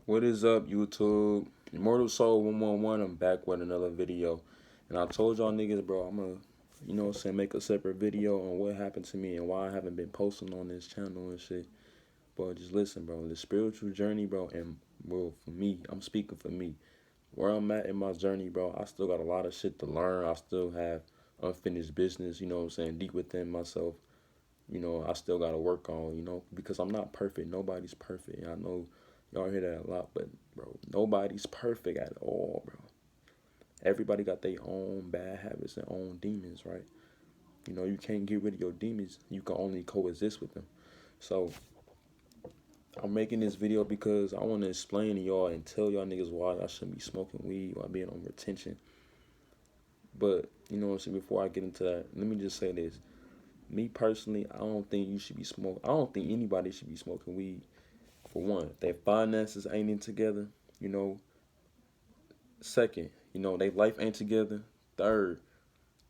What is up, YouTube? Immortal Soul 111. I'm back with another video. And I told y'all niggas, bro, I'm gonna, make a separate video on what happened to me and why I haven't been posting on this channel and shit. But just listen, bro. The spiritual journey, bro, and, bro, for me, I'm speaking for me. Where I'm at in my journey, bro, I still got a lot of shit to learn. I still have unfinished business, deep within myself. I still got to work on, because I'm not perfect. Nobody's perfect. I know y'all hear that a lot, but, bro, nobody's perfect at all, bro. Everybody got their own bad habits and own demons, right? You can't get rid of your demons. You can only coexist with them. So, I'm making this video because I want to explain to y'all and tell y'all niggas why I shouldn't be smoking weed while being on retention. But, before I get into that, let me just say this. Me personally, I don't think you should be smoking. I don't think anybody should be smoking weed. For one, if their finances ain't in together, you know. Second, their life ain't together. Third,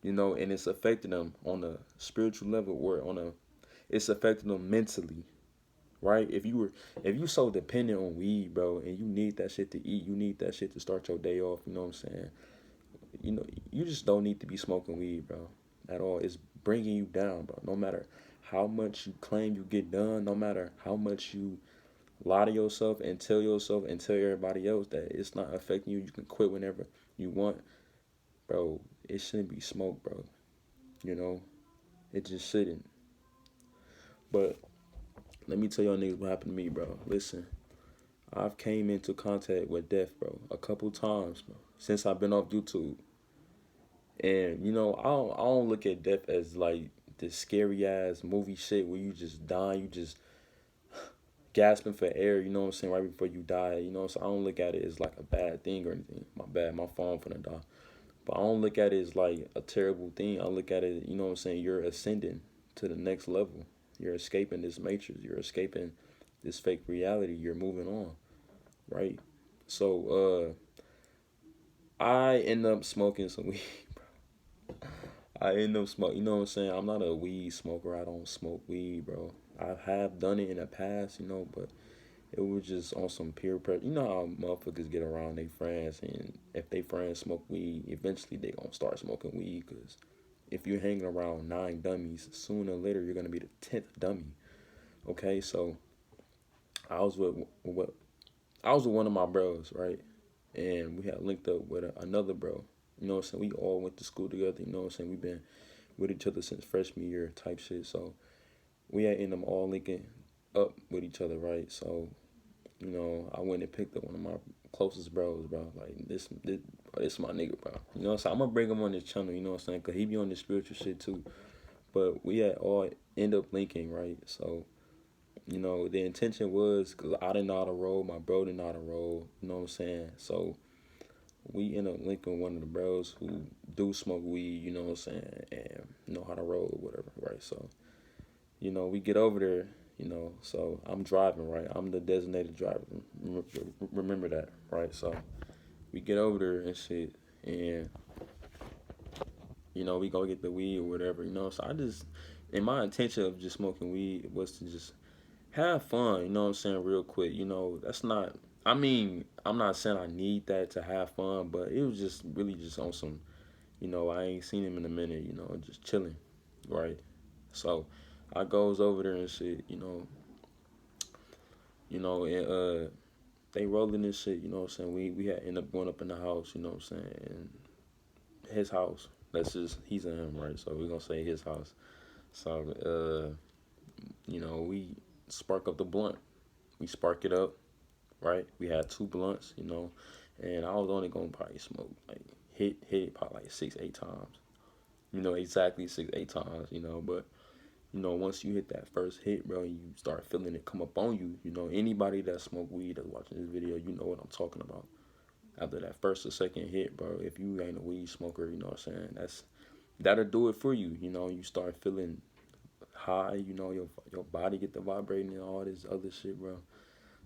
and it's affecting them on a spiritual level or it's affecting them mentally, right? If you so dependent on weed, bro, and you need that shit to eat, you need that shit to start your day off, you know what I'm saying? You just don't need to be smoking weed, bro, at all. It's bringing you down, bro. No matter how much you claim you get done, no matter how much you lie to yourself and tell everybody else that it's not affecting you, you can quit whenever you want, bro, it shouldn't be smoked, bro. It just shouldn't. But let me tell y'all niggas what happened to me, bro. Listen, I've came into contact with death, bro, a couple times, bro, since I've been off YouTube. And I don't look at death as like this scary ass movie shit where you just die, you just gasping for air, you know what I'm saying, right before you die, so I don't look at it as like a bad thing or anything. My bad, my phone finna die. But I don't look at it as like a terrible thing. I look at it, you're ascending to the next level. You're escaping this matrix. You're escaping this fake reality. You're moving on, right? So, I end up smoking some weed, bro. I end up smoking, you know what I'm saying? I'm not a weed smoker. I don't smoke weed, bro. I have done it in the past, but it was just on some peer pressure. You know how motherfuckers get around their friends, and if they friends smoke weed, eventually they gonna start smoking weed. Cause if you're hanging around 9 dummies, sooner or later you're gonna be the 10th dummy. Okay, so I was with one of my bros, right, and we had linked up with another bro. You know what I'm saying? We all went to school together. You know what I'm saying? We've been with each other since freshman year type shit. So we had ended up all linking up with each other, right? So I went and picked up one of my closest bros, bro. Like, this my nigga, bro. So I'm gonna bring him on this channel, you know what I'm saying? Cause he be on this spiritual shit too. But we had all end up linking, right? So, the intention was, cause I didn't know how to roll, my bro didn't know how to roll, you know what I'm saying? So we end up linking one of the bros who do smoke weed, you know what I'm saying, and know how to roll or whatever, right? So, we get over there. So I'm driving, right? I'm the designated driver. Remember that, right? So we get over there and shit, and we go get the weed or whatever, So and my intention of just smoking weed was to just have fun, you know what I'm saying, real quick. That's not. I mean, I'm not saying I need that to have fun, but it was just really just on some. I ain't seen him in a minute, just chilling, right? So I goes over there and shit, and they rolling this shit, you know what I'm saying? We had end up going up in the house, you know what I'm saying? And his house. He's in him, right? So we're gonna say his house. So we spark up the blunt. We spark it up, right? We had 2 blunts, and I was only gonna probably smoke like hit it probably like 6-8 times. Exactly 6-8 times, but once you hit that first hit, bro, and you start feeling it come up on you, anybody that smoke weed that's watching this video, you know what I'm talking about. After that first or second hit, bro, if you ain't a weed smoker, you know what I'm saying, that'll do it for you. You start feeling high, your body get to vibrating and all this other shit, bro.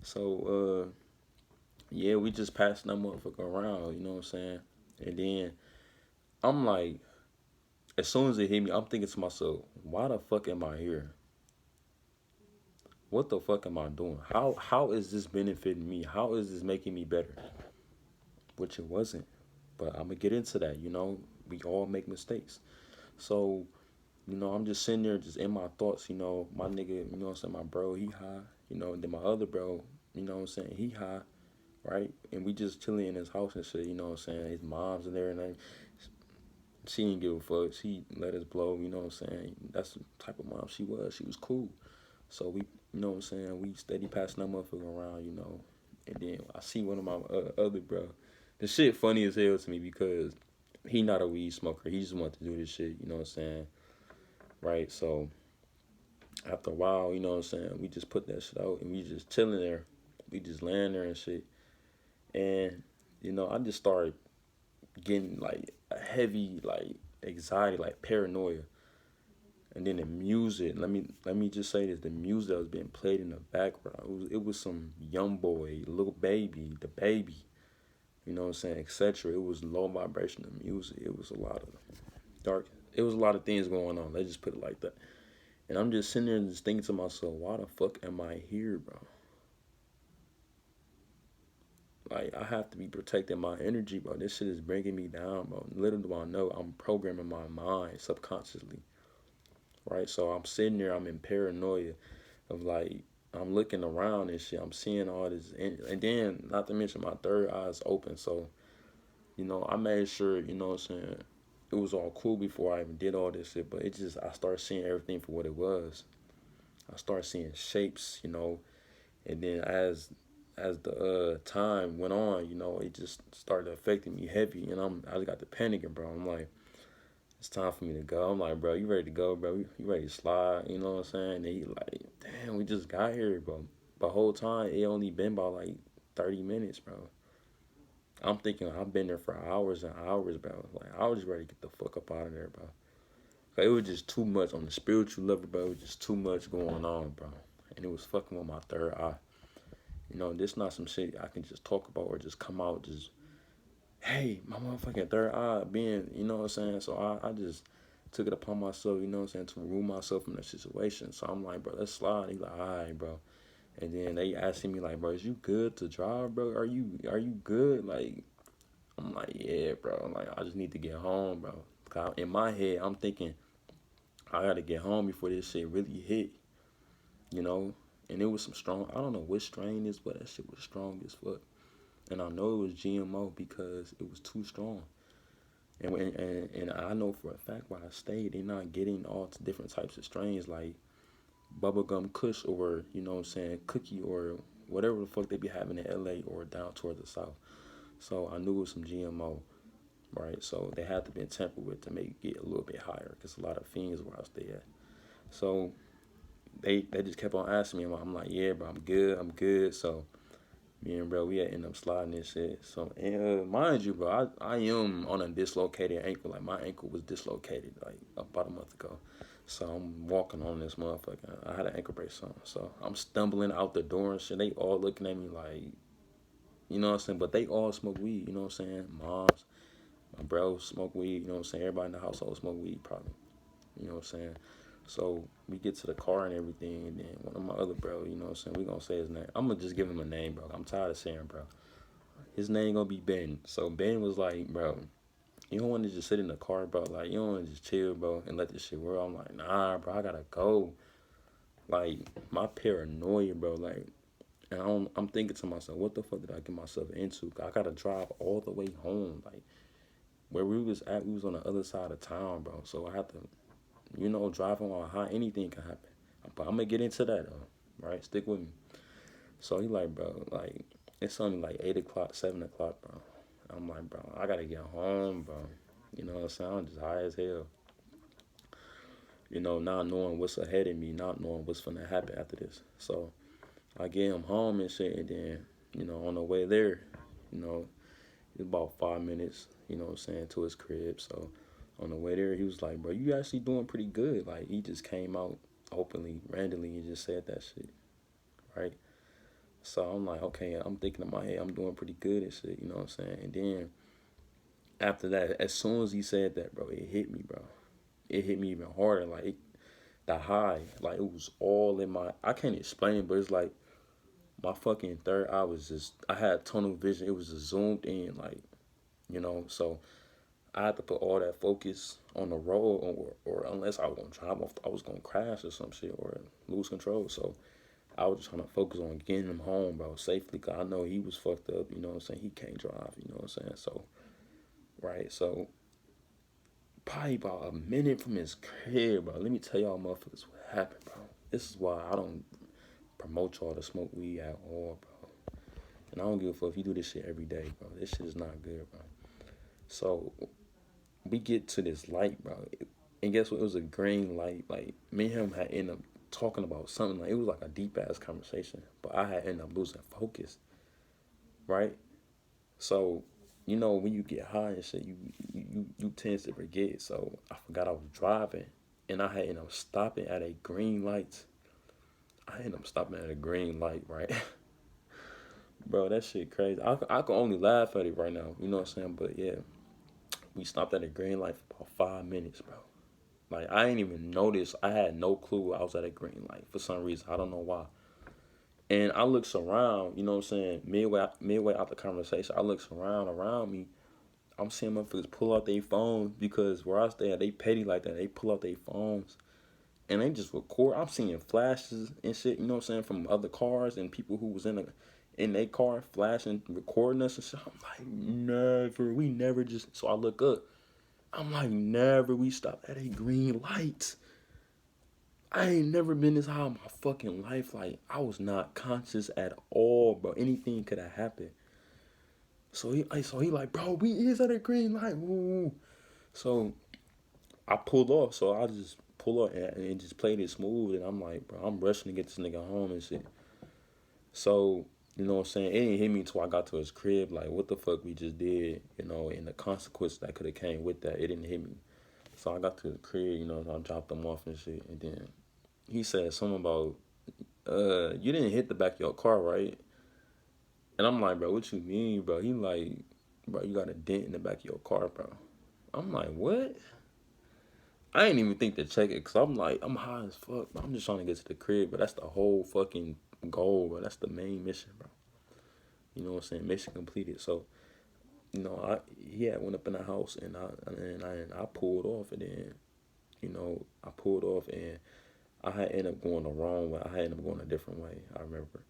So, yeah, we just passing that motherfucker around, you know what I'm saying? And then I'm like, as soon as it hit me, I'm thinking to myself, why the fuck am I here? what the fuck am I doing? How is this benefiting me? How is this making me better? Which it wasn't. But I'm gonna get into that. We all make mistakes. So I'm just sitting there, just in my thoughts. My nigga, what I'm saying, my bro, he high. And then my other bro, what I'm saying, he high, right? And we just chilling in his house and shit. What I'm saying, his mom's in there and everything. She didn't give a fuck. She let us blow, what I'm saying. That's the type of mom she was. She was cool. So we, what I'm saying, we steady passing that motherfucker around. And then I see one of my other bro. The shit funny as hell to me because he not a weed smoker. He just wanted to do this shit, what I'm saying. Right? So after a while, what I'm saying, we just put that shit out and we just chilling there. We just laying there and shit. And, I just started getting like a heavy like anxiety, like paranoia. And then the music, let me just say this, the music that was being played in the background, it was some young boy, little baby, the baby, what I'm saying, etc. It was low vibration of music. It was a lot of dark, it was a lot of things going on. Let's just put it like that. And I'm just sitting there and just thinking to myself, why the fuck am I here, bro? Like, I have to be protecting my energy, bro. This shit is bringing me down, bro. Little do I know, I'm programming my mind subconsciously, right? So I'm sitting there, I'm in paranoia of like, I'm looking around and shit. I'm seeing all this, and then not to mention my third eye is open. So, I made sure, what I'm saying, it was all cool before I even did all this shit. But I started seeing everything for what it was. I started seeing shapes, and then as the time went on, it just started affecting me heavy, and I just got to panicking, bro. I'm like, it's time for me to go. I'm like, bro, you ready to go, bro? You ready to slide? You know what I'm saying? And he like, damn, we just got here, bro. The whole time, it only been about like 30 minutes, bro. I'm thinking I've been there for hours and hours, bro. Like, I was just ready to get the fuck up out of there, bro. It was just too much on the spiritual level, bro. It was just too much going on, bro. And it was fucking with my third eye. This not some shit I can just talk about or just come out just, hey, my motherfucking third eye being, you know what I'm saying? So I just took it upon myself, you know what I'm saying, to remove myself from that situation. So I'm like, bro, let's slide. He's like, all right, bro. And then they asking me like, bro, is you good to drive, bro? Are you good? Like, I'm like, yeah, bro. I'm like, I just need to get home, bro. In my head, I'm thinking, I gotta get home before this shit really hit, you know? And it was some strong, I don't know what strain is, but that shit was strong as fuck. And I know it was GMO because it was too strong. And I know for a fact why I stayed, they're not getting all different types of strains like bubblegum kush or, you know what I'm saying, cookie or whatever the fuck they be having in LA or down towards the south. So I knew it was some GMO, right? So they had to be tampered with to make it a little bit higher because a lot of fiends where I stay at. So they just kept on asking me. I'm like, yeah, bro, I'm good. So me and bro, we had end up sliding this shit. So and mind you, bro, I am on a dislocated ankle. Like my ankle was dislocated like about a month ago. So I'm walking on this motherfucker. I had an ankle brace on. So I'm stumbling out the door and shit. They all looking at me like, you know what I'm saying? But they all smoke weed, you know what I'm saying? Moms, my bro smoke weed, you know what I'm saying? Everybody in the household smoke weed probably. You know what I'm saying? So we get to the car and everything, and then one of my other bro, you know what I'm saying? We gonna say his name. I'm gonna just give him a name, bro. I'm tired of saying, bro. His name gonna be Ben. So Ben was like, bro, you don't want to just sit in the car, bro. Like, you don't want to just chill, bro, and let this shit work. I'm like, nah, bro, I gotta go. Like, my paranoia, bro, like, and I'm thinking to myself, what the fuck did I get myself into? I gotta drive all the way home. Like, where we was at, we was on the other side of town, bro. So I have to, driving while high, anything can happen. But I'm gonna get into that, though, right? Stick with me. So he like, bro, like, it's only like 8 o'clock, 7 o'clock, bro. I'm like, bro, I gotta get home, bro. You know what I'm saying? I'm just high as hell. Not knowing what's ahead of me, not knowing what's gonna happen after this. So I get him home and shit, and then, on the way there, you know, it's about 5 minutes, you know what I'm saying, to his crib. So on the way there, he was like, bro, you actually doing pretty good. Like, he just came out openly, randomly, and just said that shit, right? So I'm like, okay, I'm thinking in my head, I'm doing pretty good and shit, you know what I'm saying? And then after that, as soon as he said that, bro, it hit me, bro. It hit me even harder. Like, the high, like it was all in my. I can't explain it, but it's like my fucking third eye was just. I had tunnel vision. It was just zoomed in, like So I had to put all that focus on the road, or unless I was gonna drive off, I was gonna crash or some shit or lose control. So I was just trying to focus on getting him home, bro, safely. Cause I know he was fucked up. You know what I'm saying? He can't drive. You know what I'm saying? So right, so probably about a minute from his crib, bro. Let me tell y'all, motherfuckers, what happened, bro. This is why I don't promote y'all to smoke weed at all, bro. And I don't give a fuck if you do this shit every day, bro. This shit is not good, bro. So we get to this light, bro. And guess what? It was a green light. Like, me and him had ended up talking about something. Like, it was like a deep ass conversation. But I had ended up losing focus, right? So, when you get high and shit, you tend to forget. So I forgot I was driving, and I had ended up stopping at a green light. I ended up stopping at a green light, right? Bro, that shit crazy. I can only laugh at it right now. You know what I'm saying? But yeah, we stopped at a green light for about 5 minutes, bro. Like, I didn't even notice. I had no clue I was at a green light for some reason. I don't know why. And I looks around, you know what I'm saying? Midway out the conversation, I looks around me. I'm seeing motherfuckers pull out their phones because where I stay at, they petty like that. They pull out their phones and they just record. I'm seeing flashes and shit, you know what I'm saying, from other cars and people who was in their car flashing, recording us and shit. I'm like, never. We never just. So I look up. I'm like, never. We stopped at a green light. I ain't never been this high in my fucking life. Like, I was not conscious at all, bro. Anything could have happened. So he like, bro, we is at a green light. Woo. So I pulled off. So I just pull up and just played it smooth. And I'm like, bro, I'm rushing to get this nigga home and shit. So, you know what I'm saying? It didn't hit me until I got to his crib. Like, what the fuck we just did, and the consequence that could have came with that. It didn't hit me. So I got to the crib, I dropped him off and shit. And then he said something about, you didn't hit the back of your car, right? And I'm like, bro, what you mean, bro? He like, bro, you got a dent in the back of your car, bro. I'm like, what? I ain't even think to check it, because I'm like, I'm high as fuck, bro. I'm just trying to get to the crib, but that's the whole fucking goal, bro. That's the main mission, bro. You know what I'm saying? Mission completed. So, he had went up in the house, and I pulled off, and then, I pulled off, and I had ended up going the wrong way. I had ended up going a different way. I remember.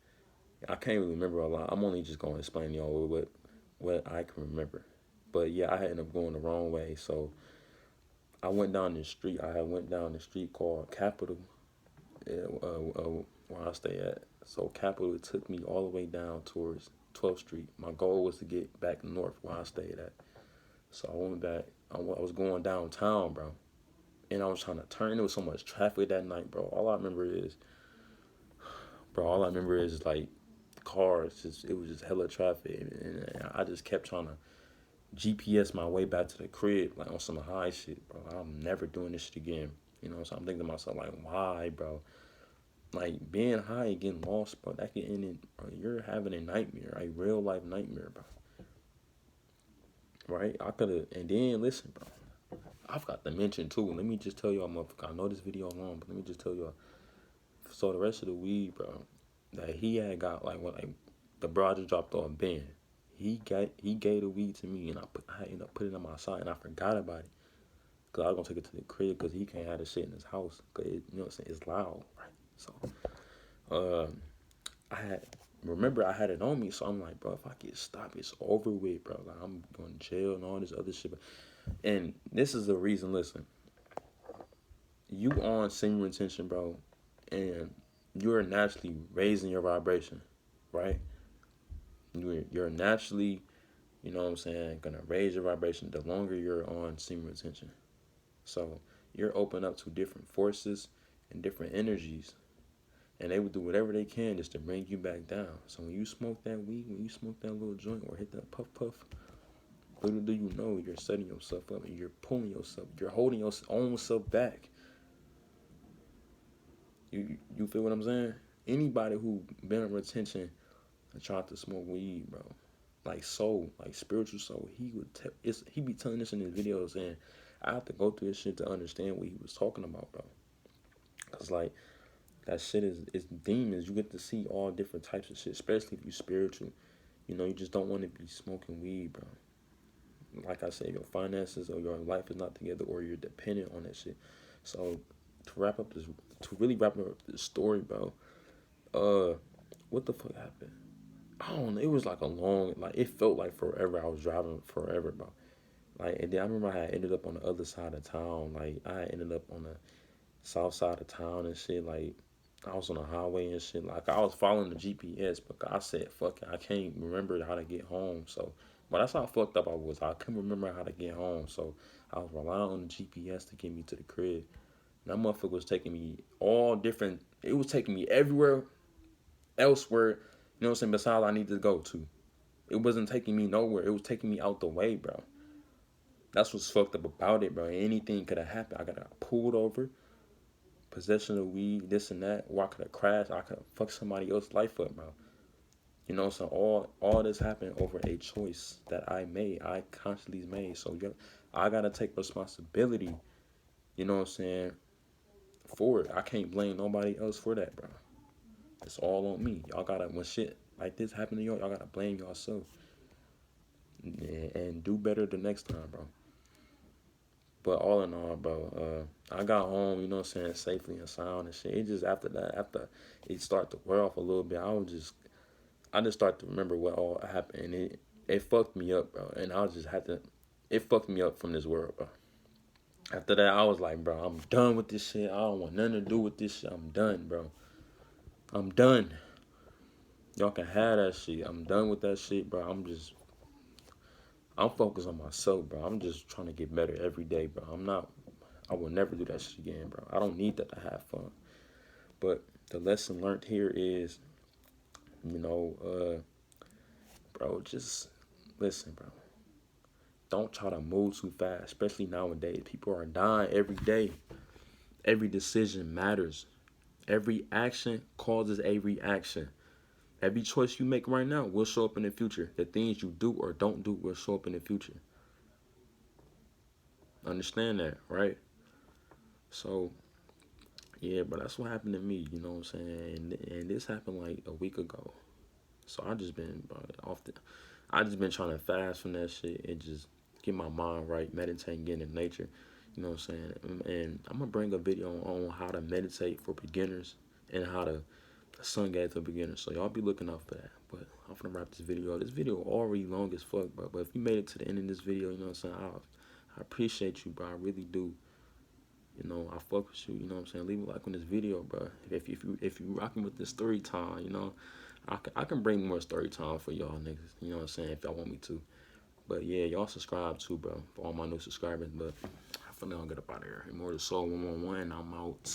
I can't really remember a lot. I'm only just going to explain to y'all what I can remember. But yeah, I had ended up going the wrong way. So I went down the street. I had went down the street called Capitol, where I stay at. So Capitol took me all the way down towards 12th Street. My goal was to get back north where I stayed at. So I went back. I was going downtown, bro. And I was trying to turn. There was so much traffic that night, bro. All I remember is like cars. It was just hella traffic, and I just kept trying to GPS my way back to the crib, like on some high shit, bro. I'm never doing this shit again. So I'm thinking to myself, like, why, bro? Like, being high and getting lost, bro, that could end in, bro, you're having a nightmare, a real life nightmare, bro. Right? I could have, and then listen, bro. I forgot to mention too. Let me just tell y'all, motherfucker. I know this video long, but let me just tell y'all. So the rest of the weed, bro, that he had got, like the bro I just dropped off Ben. He gave the weed to me, and I ended up putting it on my side, and I forgot about it, cause I was gonna take it to the crib, cause he can't have this shit in his house, cause you know what I'm saying, it's loud, right? So, I had it on me, so I'm like, bro, if I get stopped, it's over with, bro. Like, I'm going to jail and all this other shit. And this is the reason. Listen, you on semen retention, bro, and you're naturally raising your vibration, right? You're naturally, you know what I'm saying, gonna raise your vibration the longer you're on semen retention. So you're open up to different forces and different energies, and they will do whatever they can just to bring you back down. So when you smoke that weed, when you smoke that little joint or hit that puff puff, little do you know you're setting yourself up and you're pulling yourself, you're holding your own self back. You feel what I'm saying? Anybody who been on retention and tried to smoke weed, bro, like soul, like spiritual soul, he be telling this in his videos, and I have to go through this shit to understand what he was talking about, bro. Cause like that shit is demons. You get to see all different types of shit, especially if you spiritual. You know, you just don't want to be smoking weed, bro. Like I said, your finances or your life is not together, or you're dependent on that shit. So to really wrap up this story, bro. What the fuck happened? I don't know. It was like a long, like it felt like forever. I was driving forever, bro. Like, and then I remember I had ended up on the other side of town. Like, I had ended up on the south side of town and shit. Like, I was on the highway and shit. Like, I was following the GPS, but I said, fuck it, I can't remember how to get home. So, but that's how fucked up I was. I couldn't remember how to get home. So, I was relying on the GPS to get me to the crib. And that motherfucker was taking me all different, it was taking me everywhere, elsewhere, you know what I'm saying, besides I needed to go to. It wasn't taking me nowhere. It was taking me out the way, bro. That's what's fucked up about it, bro. Anything could have happened. I got pulled over, possession of weed, this and that. Or I could have crashed. I could have fucked somebody else's life up, bro. You know, so all this happened over a choice that I made. I consciously made. So I gotta take responsibility. You know what I'm saying? For it. I can't blame nobody else for that, bro. It's all on me. Y'all gotta, when shit like this happen to y'all gotta blame yourself. And do better the next time, bro. But all in all, bro, I got home, you know what I'm saying, safely and sound and shit. It just after that, after it started to wear off a little bit, I just started to remember what all happened. And it fucked me up, bro. And I just had to, it fucked me up from this world, bro. After that, I was like, bro, I'm done with this shit. I don't want nothing to do with this shit. I'm done, bro. I'm done. Y'all can have that shit. I'm done with that shit, bro. I'm focused on myself, bro. I'm just trying to get better every day, bro. I will never do that shit again, bro. I don't need that to have fun. But the lesson learned here is, you know, bro, just listen, bro. Don't try to move too fast, especially nowadays. People are dying every day. Every decision matters. Every action causes a reaction. Every choice you make right now will show up in the future. The things you do or don't do will show up in the future. Understand that, right? So, yeah, but that's what happened to me, you know what I'm saying? And this happened like a week ago. So I just been I just been trying to fast from that shit and just get my mind right, meditate, get in nature. You know what I'm saying? And I'm gonna bring a video on how to meditate for beginners and how to sun gate for beginners. So y'all be looking out for that. But I'm gonna wrap this video. This video already long as fuck, bro. But if you made it to the end of this video, you know what I'm saying? I appreciate you, bro. I really do. You know, I fuck with you. You know what I'm saying? Leave a like on this video, bro. If you rocking with this story time, you know, I can bring more story time for y'all niggas. You know what I'm saying? If y'all want me to. But yeah, y'all subscribe too, bro. For all my new subscribers. But I finna get up out of here. Immortal Soul 111. I'm out.